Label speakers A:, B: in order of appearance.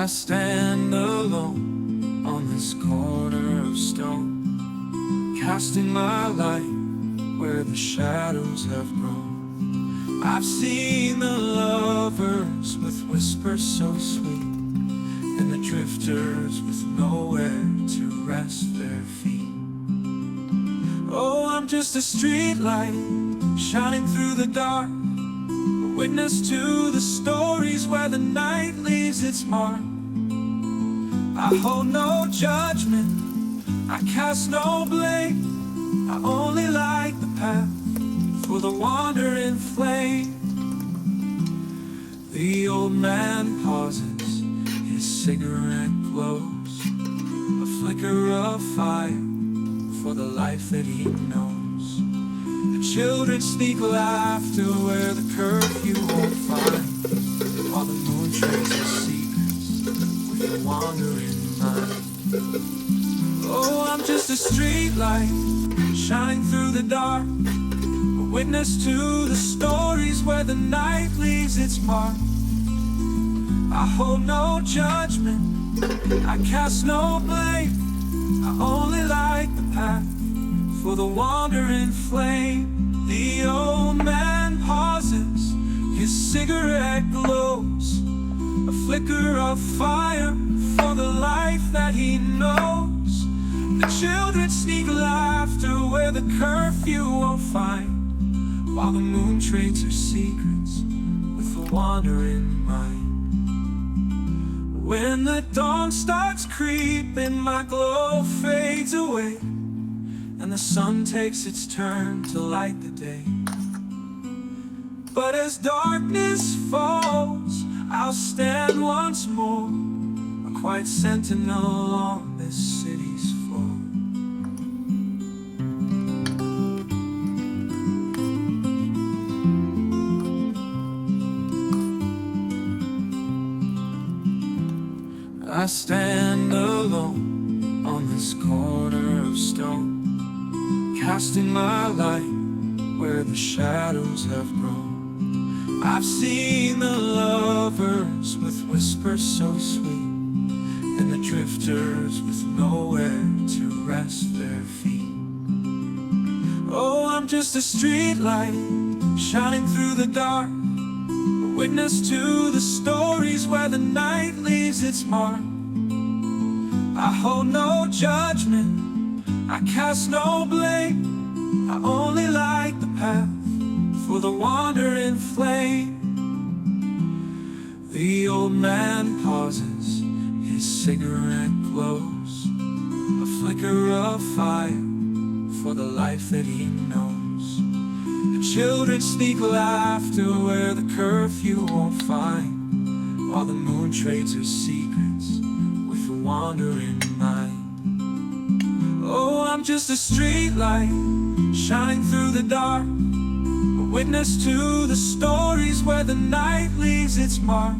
A: I stand alone on this corner of stone, casting my light where the shadows have grown. I've seen the lovers with whispers so sweet, and the drifters with nowhere to rest their feet. Oh, I'm just a street light shining through the dark, a witness to the stories where the night leaves its mark. I hold no judgment, I cast no blame, I only light the path for the wandering flame. The old man pauses, his cigarette glows, a flicker of fire for the life that he knows. The children sneak laughter where the curfew won't find, while the moon trades her secrets with a wandering mind. Oh, I'm just a street light shining through the dark, a witness to the stories where the night leaves its mark. I hold no judgment, I cast no blame, I only light the path for the wandering flame. The old man pauses, his cigarette glows, a flicker of fire for the life that he knows. The children sneak laughter where the curfew won't find, while the moon trades her secrets with the wandering mind. When the dawn starts creeping, my glow fades away, and the sun takes its turn to light the day. But as darkness falls, I'll stand once more, a quiet sentinel on this city's floor. I stand alone on this corner of stone, casting my light where the shadows have grown. I've seen the lovers with whispers so sweet, and the drifters with nowhere to rest their feet. Oh, I'm just a street light shining through the dark, a witness to the stories where the night leaves its mark. I hold no judgment, I cast no blame, I only light the path for the wandering flame. The old man pauses, his cigarette glows, a flicker of fire for the life that he knows. The children sneak laughter where the curfew won't find, while the moon trades her secrets with a wandering mind. Oh, I'm just a street light shining through the dark, a witness to the stories where the night leaves its mark.